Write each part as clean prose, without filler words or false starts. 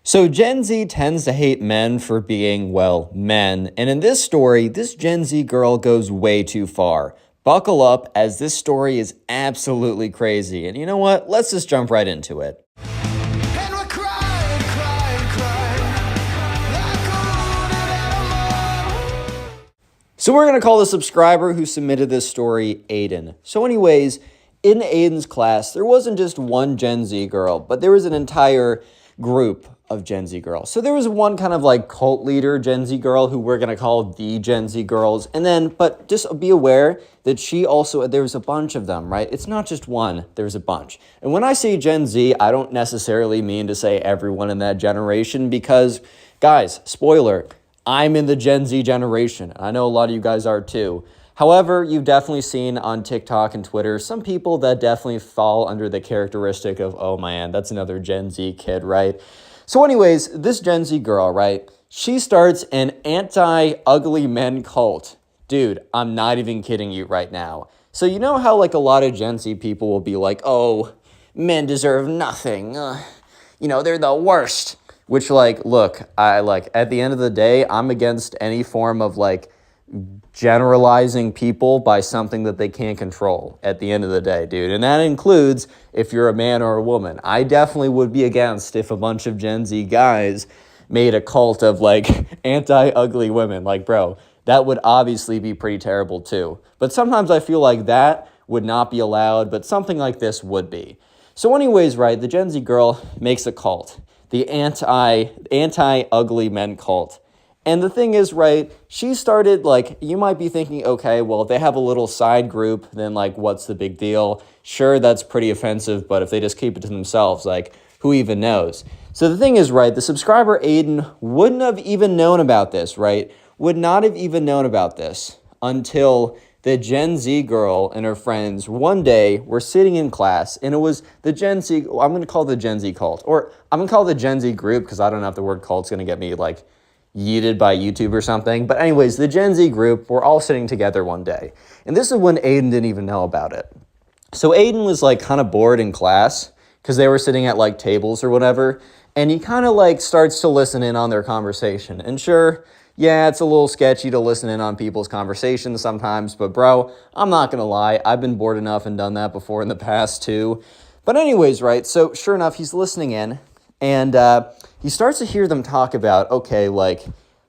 So Gen Z tends to hate men for being, well, men. And in this story, this Gen Z girl goes way too far. Buckle up, as this story is absolutely crazy. And you know what? Let's just jump right into it. And we're crying, crying, crying like a wounded animal. So we're going to call the subscriber who submitted this story Aiden. So anyways, in Aiden's class, there wasn't just one Gen Z girl, but there was an entire group of Gen Z girls. So there was one kind of like cult leader Gen Z girl who we're going to call the Gen Z girls. And then, but just be aware that there was a bunch of them, right? It's not just one, there's a bunch. And when I say Gen Z, I don't necessarily mean to say everyone in that generation because, guys, spoiler, I'm in the Gen Z generation. I know a lot of you guys are too. However, you've definitely seen on TikTok and Twitter some people that definitely fall under the characteristic of, oh man, that's another Gen Z kid, right? So anyways, this Gen Z girl, right, she starts an anti-ugly men cult. Dude, I'm not even kidding you right now. So you know how like a lot of Gen Z people will be like, oh, men deserve nothing. They're the worst. Which like, look, at the end of the day, I'm against any form of like generalizing people by something that they can't control at the end of the day, dude. And that includes if you're a man or a woman. I definitely would be against if a bunch of Gen Z guys made a cult of like anti-ugly women. Like, bro, that would obviously be pretty terrible too. But sometimes I feel like that would not be allowed, but something like this would be. So anyways, right, the Gen Z girl makes a cult, the anti-ugly men cult. And the thing is, right, she started, like, you might be thinking, okay, well, if they have a little side group, then, like, what's the big deal? Sure, that's pretty offensive, but if they just keep it to themselves, like, who even knows? So the thing is, right, the subscriber Aiden wouldn't have even known about this, right? Would not have even known about this until the Gen Z girl and her friends one day were sitting in class, and it was the Gen Z, I'm going to call it the Gen Z cult, or I'm going to call it the Gen Z group because I don't know if the word cult's going to get me, like, yeeted by YouTube or something. But anyways, the Gen Z group were all sitting together one day. And this is when Aiden didn't even know about it. So Aiden was like kind of bored in class because they were sitting at like tables or whatever. And he kind of like starts to listen in on their conversation. And sure, yeah, it's a little sketchy to listen in on people's conversations sometimes. But bro, I'm not going to lie. I've been bored enough and done that before in the past too. But anyways, right, so sure enough, he's listening in. And he starts to hear them talk about, okay, like,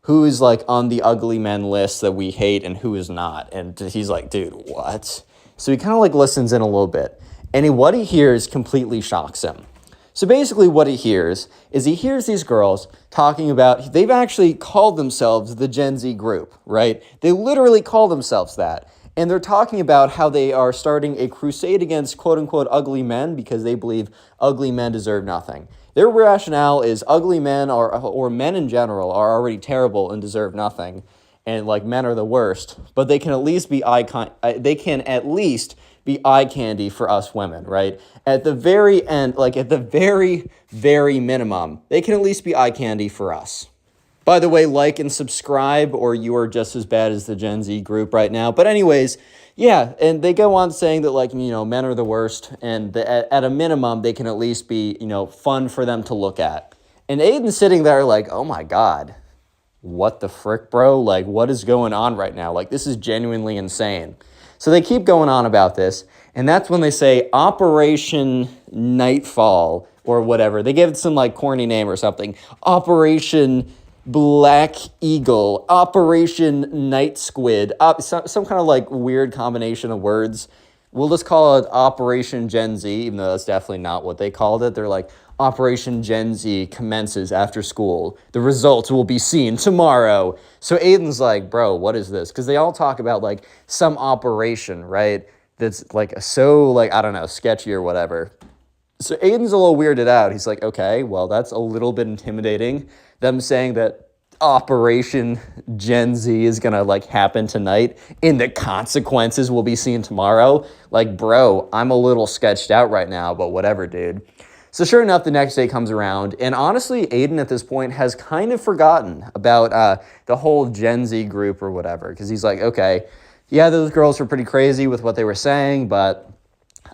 who is, like, on the ugly men list that we hate and who is not. And he's like, dude, what? So he kind of, like, listens in a little bit. And what he hears completely shocks him. So basically what he hears is he hears these girls talking about, they've actually called themselves the Gen Z group, right? They literally call themselves that. And they're talking about how they are starting a crusade against quote-unquote ugly men because they believe ugly men deserve nothing. Their rationale is ugly men or men in general are already terrible and deserve nothing, and like men are the worst. But they can at least be eye candy for us women, right? At the very end, like at the very, very minimum, they can at least be eye candy for us. By the way, like and subscribe, or you are just as bad as the Gen Z group right now. But anyways, yeah, and they go on saying that, like, men are the worst, and at a minimum, they can at least be, fun for them to look at. And Aiden's sitting there like, oh my God, what the frick, bro? Like, what is going on right now? Like, this is genuinely insane. So they keep going on about this, and that's when they say Operation Nightfall, or whatever. They give it some, like, corny name or something. Operation Black Eagle, Operation Night Squid, some kind of like weird combination of words. We'll just call it Operation Gen Z, even though that's definitely not what they called it. They're like, Operation Gen Z commences after school. The results will be seen tomorrow. So Aiden's like, bro, what is this? Because they all talk about like some operation, right? That's like so like, I don't know, sketchy or whatever. So Aiden's a little weirded out. He's like, okay, well, that's a little bit intimidating. Them saying that Operation Gen Z is going to, like, happen tonight and the consequences will be seen tomorrow. Like, bro, I'm a little sketched out right now, but whatever, dude. So sure enough, the next day comes around, and honestly, Aiden at this point has kind of forgotten about the whole Gen Z group or whatever, because he's like, okay, yeah, those girls were pretty crazy with what they were saying, but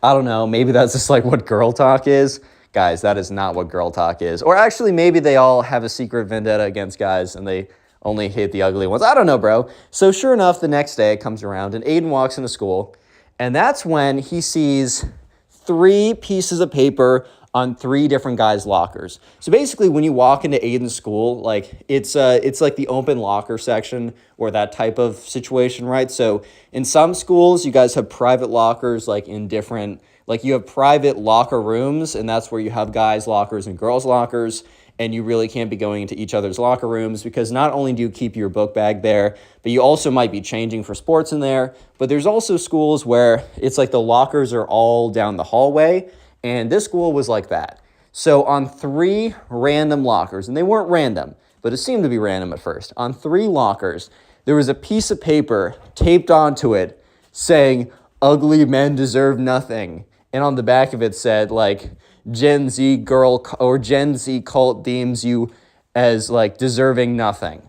I don't know, maybe that's just, like, what girl talk is. guys, that is not what girl talk is. Or actually, maybe they all have a secret vendetta against guys and they only hate the ugly ones. I don't know, bro. So sure enough, the next day comes around and Aiden walks into school, and that's when he sees 3 pieces of paper on 3 different guys' lockers. So basically, when you walk into Aiden's school, like it's like the open locker section or that type of situation, right? So in some schools, you guys have private lockers, like in different, like you have private locker rooms, and that's where you have guys' lockers and girls' lockers, and you really can't be going into each other's locker rooms because not only do you keep your book bag there, but you also might be changing for sports in there. But there's also schools where it's like the lockers are all down the hallway, and this school was like that. So on 3 random lockers, and they weren't random, but it seemed to be random at first. On 3 lockers, there was a piece of paper taped onto it saying, "Ugly men deserve nothing." And on the back of it said, like, Gen Z girl or Gen Z cult deems you as, like, deserving nothing.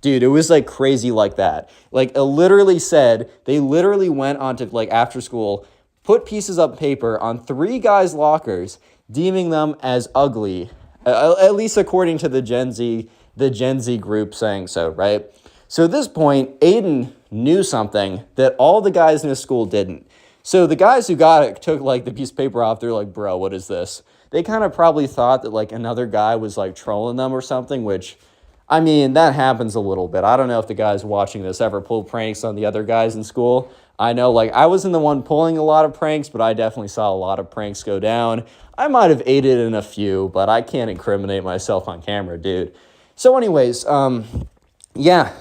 Dude, it was, like, crazy like that. Like, it literally said, they literally went onto, like, after school, put pieces of paper on 3 guys' lockers, deeming them as ugly, at least according to the Gen Z group saying so, right? So at this point, Aiden knew something that all the guys in his school didn't. So the guys who got it took, like, the piece of paper off. They're like, bro, what is this? They kind of probably thought that, like, another guy was, like, trolling them or something, which, I mean, that happens a little bit. I don't know if the guys watching this ever pull pranks on the other guys in school. I know, like, I wasn't the one pulling a lot of pranks, but I definitely saw a lot of pranks go down. I might have aided in a few, but I can't incriminate myself on camera, dude. So anyways, yeah,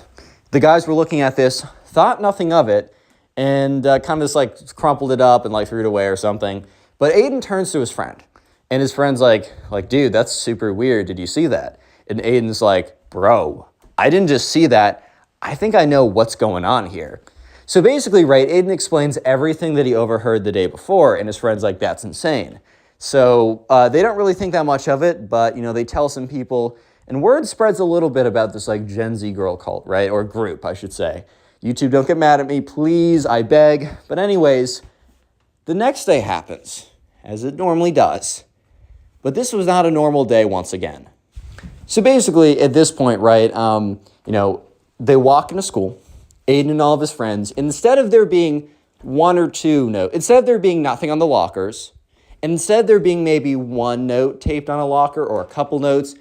the guys were looking at this, thought nothing of it, and kind of just, like, crumpled it up and, like, threw it away or something. But Aiden turns to his friend, and his friend's like, dude, that's super weird. Did you see that? And Aiden's like, bro, I didn't just see that. I think I know what's going on here. So basically, right, Aiden explains everything that he overheard the day before, and his friend's like, that's insane. So they don't really think that much of it, but, you know, they tell some people, and word spreads a little bit about this, like, Gen Z girl cult, right, or group, I should say. YouTube, don't get mad at me, please, I beg. But anyways, the next day happens, as it normally does. But this was not a normal day once again. So basically, at this point, right, you know, they walk into school, Aiden and all of his friends, and instead of there being 1 or 2 notes, instead of there being nothing on the lockers, and instead there being maybe 1 note taped on a locker or a couple notes,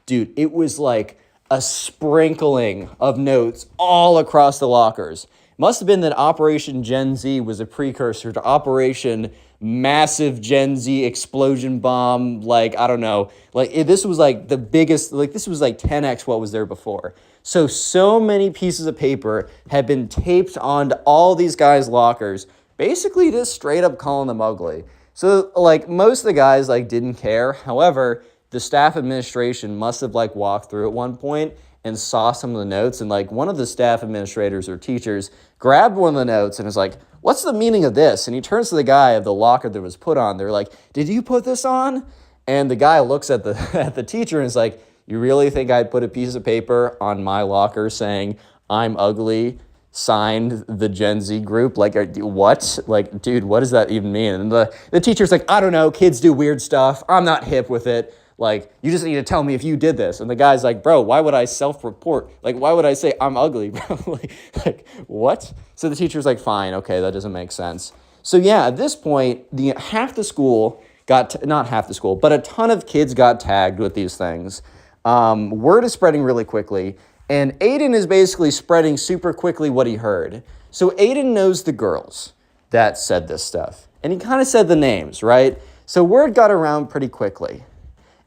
dude, it was like a sprinkling of notes all across the lockers. Must have been that Operation Gen Z was a precursor to Operation Massive Gen Z Explosion Bomb. Like, I don't know. Like, this was like the biggest, like, this was like 10x what was there before. So many pieces of paper had been taped onto all these guys' lockers, basically just straight up calling them ugly. So, like, most of the guys, like, didn't care. However, the staff administration must have, like, walked through at one point and saw some of the notes, and, like, one of the staff administrators or teachers grabbed one of the notes and was like, what's the meaning of this? And he turns to the guy of the locker that was put on. They're like, did you put this on? And the guy looks at the at the teacher and is like, you really think I'd put a piece of paper on my locker saying I'm ugly, signed the Gen Z group? Like, what? Like, dude, what does that even mean? And the teacher's like, I don't know, kids do weird stuff. I'm not hip with it. Like, you just need to tell me if you did this. And the guy's like, bro, why would I self-report? Like, why would I say I'm ugly, bro? like, what? So the teacher's like, fine, okay, that doesn't make sense. So yeah, at this point, half the school got, not half the school, but a ton of kids got tagged with these things. Word is spreading really quickly, and Aiden is basically spreading super quickly what he heard. So Aiden knows the girls that said this stuff, and he kind of said the names, right? So word got around pretty quickly.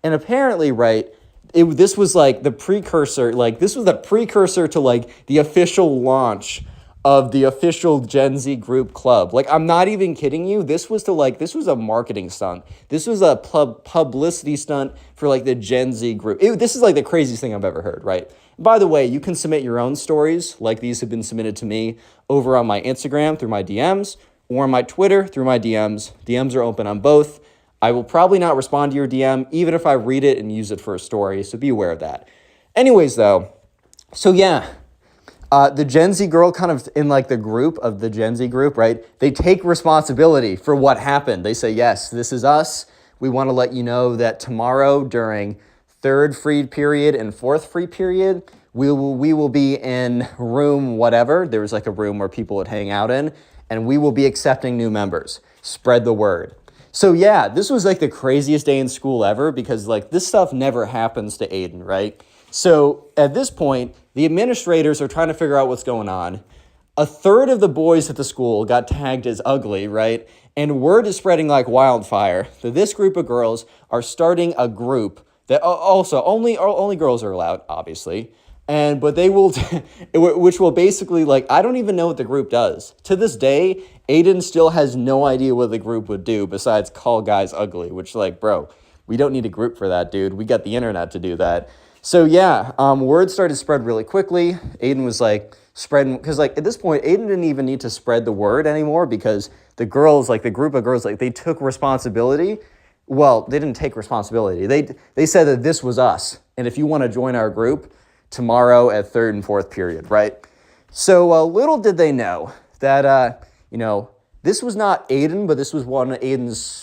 And apparently, right, this was like the precursor, like this was the precursor to like the official launch of the official Gen Z group club. Like, I'm not even kidding you. This was a marketing stunt. This was a publicity stunt for like the Gen Z group. This is like the craziest thing I've ever heard, right? By the way, you can submit your own stories like these have been submitted to me over on my Instagram through my DMs or on my Twitter through my DMs. DMs are open on both. I will probably not respond to your DM, even if I read it and use it for a story, so be aware of that. Anyways, though, so yeah, the Gen Z girl kind of in like the group of the Gen Z group, right? They take responsibility for what happened. They say, yes, this is us. we want to let you know that tomorrow during third free period and fourth free period, we will be in room whatever. There was like a room where people would hang out in, and we will be accepting new members. Spread the word. So yeah, this was like the craziest day in school ever because like this stuff never happens to Aiden, right? So at this point, the administrators are trying to figure out what's going on. A third of the boys at the school got tagged as ugly, right? And word is spreading like wildfire that this group of girls are starting a group that also only girls are allowed, obviously. But they will, which will basically like, I don't even know what the group does. To this day, Aiden still has no idea what the group would do besides call guys ugly, which like, bro, we don't need a group for that, dude. We got the internet to do that. So yeah, word started to spread really quickly. Aiden was like spreading, because like at this point, Aiden didn't even need to spread the word anymore because the girls, like the group of girls, like they took responsibility. Well, they didn't take responsibility. They said that this was us. And if you want to join our group tomorrow at third and fourth period, right? So little did they know that, this was not Aiden, but this was one of Aiden's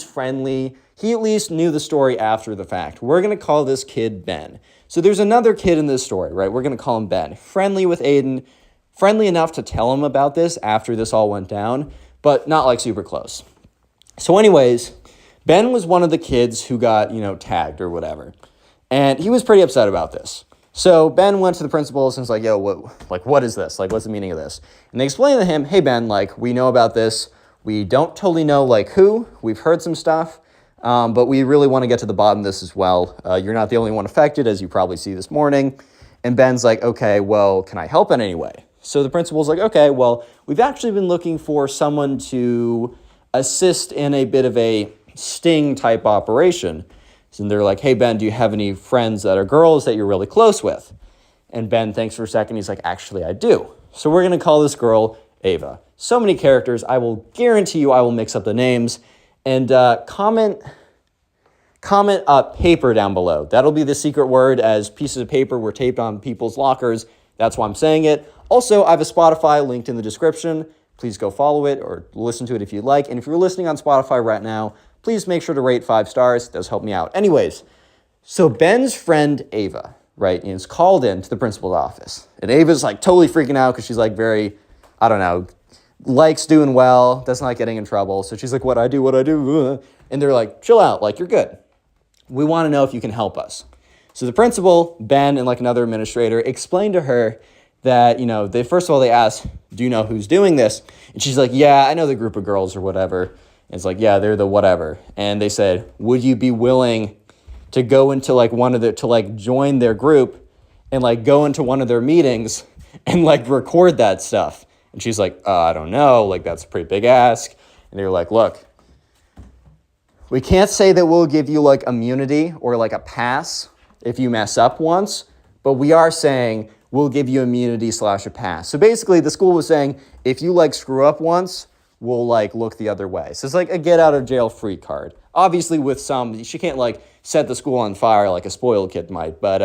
friendly. He at least knew the story after the fact. We're going to call this kid Ben. So there's another kid in this story, right? We're going to call him Ben. Friendly with Aiden, friendly enough to tell him about this after this all went down, but not like super close. So anyways, Ben was one of the kids who got, tagged or whatever. And he was pretty upset about this. So Ben went to the principals and was like, yo, what is this? Like, what's the meaning of this? And they explained to him, hey, Ben, like, we know about this. We don't totally know, like, who. We've heard some stuff. But we really want to get to the bottom of this as well. You're not the only one affected, as you probably see this morning. And Ben's like, okay, well, can I help in any way? So the principal's like, okay, well, we've actually been looking for someone to assist in a bit of a sting type operation. And they're like, hey, Ben, do you have any friends that are girls that you're really close with? And Ben thinks for a second. He's like, actually, I do. So we're going to call this girl Ava. So many characters. I will guarantee you I will mix up the names. And comment paper down below. That'll be the secret word, as pieces of paper were taped on people's lockers. That's why I'm saying it. Also, I have a Spotify linked in the description. Please go follow it or listen to it if you'd like. And if you're listening on Spotify right now, please make sure to rate 5 stars. It does help me out. Anyways, so Ben's friend Ava, right, is called in to the principal's office. And Ava's like totally freaking out because she's like very, likes doing well, doesn't like getting in trouble. So she's like, what I do. And they're like, chill out, like you're good. We want to know if you can help us. So the principal, Ben, and like another administrator explained to her that, they first of all, they asked, do you know who's doing this? And she's like, yeah, I know the group of girls or whatever. And it's like, yeah, they're the whatever. And they said, would you be willing to go into like join their group and like go into one of their meetings and like record that stuff? And she's like, I don't know. Like, that's a pretty big ask. And they're like, look, we can't say that we'll give you like immunity or like a pass if you mess up once, but we are saying we'll give you immunity / a pass. So basically the school was saying, if you like screw up once, we'll like look the other way. So it's like a get out of jail free card. Obviously with some, she can't like set the school on fire like a spoiled kid might, but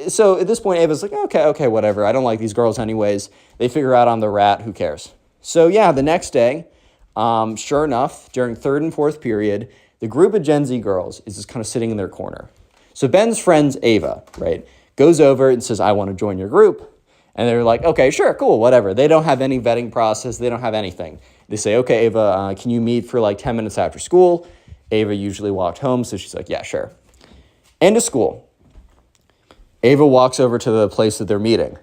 so at this point Ava's like, okay, whatever. I don't like these girls anyways. They figure out I'm the rat, who cares? So yeah, the next day, sure enough, during third and fourth period, the group of Gen Z girls is just kind of sitting in their corner. So Ben's friend Ava, right, goes over and says, I want to join your group. And they're like, okay, sure, cool, whatever. They don't have any vetting process. They don't have anything. They say, okay, Ava, can you meet for like 10 minutes after school? Ava usually walked home, so she's like, yeah, sure. End of school. Ava walks over to the place that they're meeting.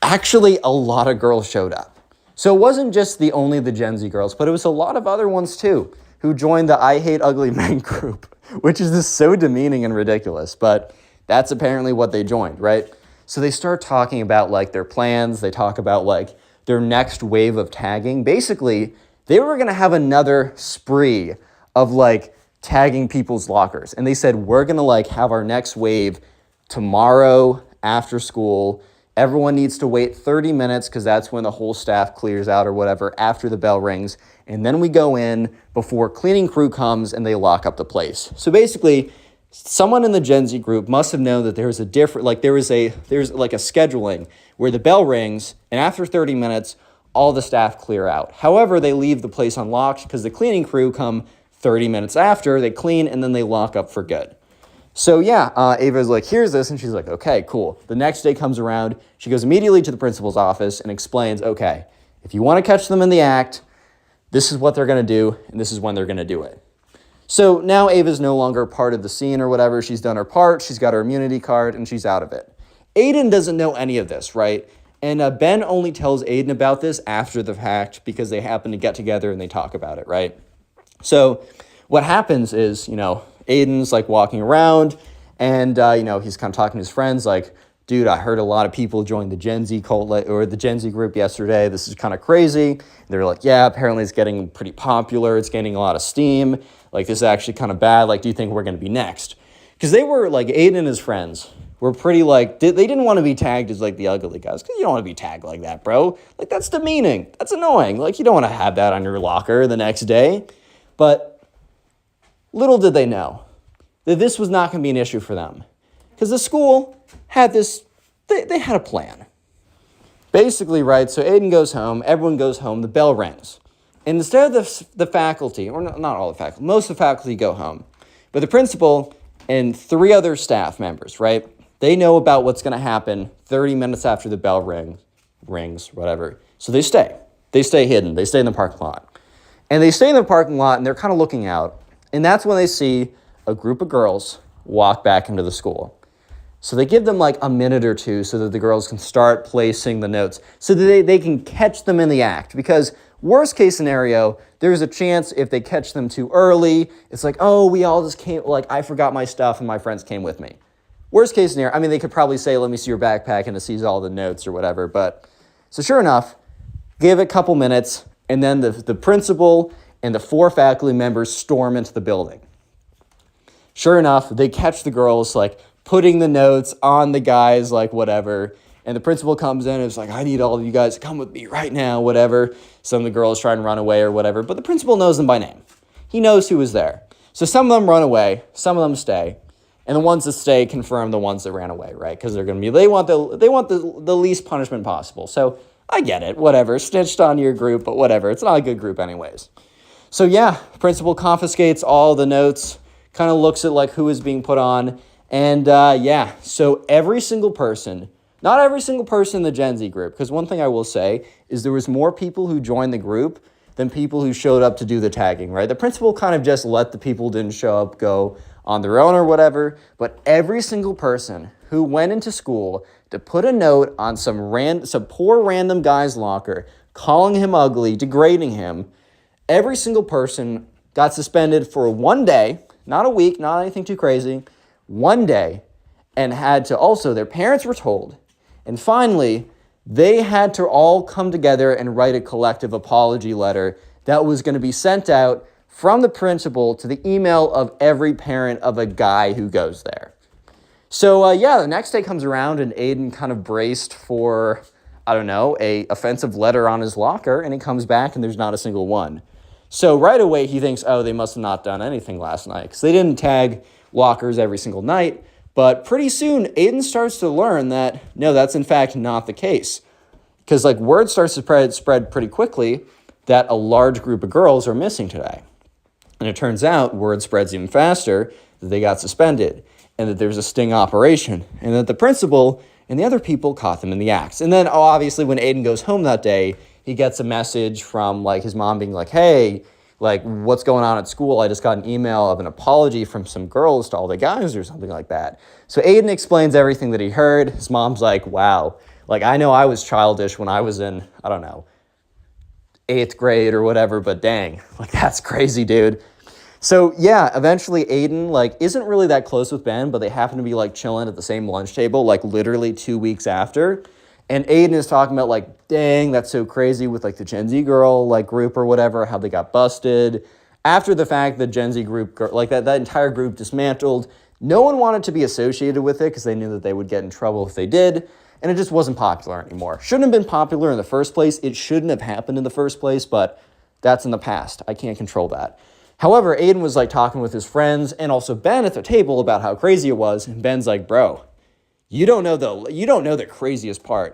Actually, a lot of girls showed up. So it wasn't just only the Gen Z girls, but it was a lot of other ones too, who joined the I Hate Ugly Men group, which is just so demeaning and ridiculous. But that's apparently what they joined, right? So they start talking about like their plans. They talk about like their next wave of tagging. Basically, they were going to have another spree of like tagging people's lockers. And they said, we're going to like have our next wave tomorrow after school. Everyone needs to wait 30 minutes because that's when the whole staff clears out or whatever after the bell rings. And then we go in before cleaning crew comes and they lock up the place. So basically, someone in the Gen Z group must have known that there's like a scheduling where the bell rings and after 30 minutes, all the staff clear out. However, they leave the place unlocked because the cleaning crew come 30 minutes after, they clean, and then they lock up for good. So yeah, Ava's like, here's this, and she's like, okay, cool. The next day comes around, she goes immediately to the principal's office and explains, okay, if you want to catch them in the act, this is what they're going to do, and this is when they're going to do it. So now Ava's no longer part of the scene or whatever. She's done her part, she's got her immunity card, and she's out of it. Aiden doesn't know any of this, right? And Ben only tells Aiden about this after the fact because they happen to get together and they talk about it, right? So what happens is, Aiden's like walking around and, he's kind of talking to his friends like, dude, I heard a lot of people join the Gen Z cult or the Gen Z group yesterday. This is kind of crazy. And they're like, yeah, apparently it's getting pretty popular. It's gaining a lot of steam. Like, this is actually kind of bad. Like, do you think we're going to be next? Because they were like, Aiden and his friends were pretty like, they didn't want to be tagged as like the ugly guys. Because you don't want to be tagged like that, bro. Like, that's demeaning. That's annoying. Like, you don't want to have that on your locker the next day. But little did they know that this was not going to be an issue for them. Because the school had this, they had a plan. Basically, right, so Aiden goes home, everyone goes home, the bell rings. And instead of the faculty, or not all the faculty, most of the faculty go home. But the principal and 3 other staff members, right, they know about what's going to happen 30 minutes after the bell rings, whatever. So they stay. They stay hidden. They stay in the parking lot. And they stay in the parking lot, and they're kind of looking out. And that's when they see a group of girls walk back into the school. So they give them like a minute or two so that the girls can start placing the notes so that they can catch them in the act. Because worst case scenario, there's a chance if they catch them too early, it's like, oh, we all just came, like I forgot my stuff and my friends came with me. Worst case scenario, I mean, they could probably say, let me see your backpack, and it sees all the notes or whatever. But so sure enough, give it a couple minutes, and then the principal and the 4 faculty members storm into the building. Sure enough, they catch the girls like putting the notes on the guys, like whatever. And the principal comes in and is like, I need all of you guys to come with me right now, whatever. Some of the girls try and run away or whatever. But the principal knows them by name. He knows who was there. So some of them run away, some of them stay. And the ones that stay confirm the ones that ran away, right? Because they're going to be, they want the least punishment possible. So I get it, whatever. Snitched on your group, but whatever. It's not a good group anyways. So yeah, principal confiscates all the notes, kind of looks at like who is being put on. And so every single person, not every single person in the Gen Z group, because one thing I will say is there was more people who joined the group than people who showed up to do the tagging, right? The principal kind of just let the people who didn't show up go on their own or whatever, but every single person who went into school to put a note on some poor random guy's locker, calling him ugly, degrading him, every single person got suspended for 1 day, not a week, not anything too crazy, 1 day, and had to also, their parents were told, and finally, they had to all come together and write a collective apology letter that was going to be sent out from the principal to the email of every parent of a guy who goes there. So, the next day comes around, and Aiden kind of braced for, a offensive letter on his locker, and he comes back, and there's not a single one. So right away, he thinks, oh, they must have not done anything last night, because they didn't tag lockers every single night. But pretty soon, Aiden starts to learn that, no, that's in fact not the case. Because word starts to spread pretty quickly that a large group of girls are missing today. And it turns out, word spreads even faster that they got suspended, and that there's a sting operation, and that the principal and the other people caught them in the act. And then, obviously, when Aiden goes home that day, he gets a message from his mom being like, hey, what's going on at school? I just got an email of an apology from some girls to all the guys or something like that. So Aiden explains everything that he heard. His mom's like, wow, I know I was childish when I was in, 8th grade or whatever, but dang, that's crazy, dude. So yeah, eventually Aiden isn't really that close with Ben, but they happen to be chilling at the same lunch table literally 2 weeks after. And Aiden is talking about dang, that's so crazy with the Gen Z girl group or whatever, how they got busted. After the fact, the Gen Z group, that entire group dismantled. No one wanted to be associated with it because they knew that they would get in trouble if they did. And it just wasn't popular anymore. Shouldn't have been popular in the first place. It shouldn't have happened in the first place, but that's in the past. I can't control that. However, Aiden was talking with his friends and also Ben at the table about how crazy it was. And Ben's like, bro, you don't know the craziest part.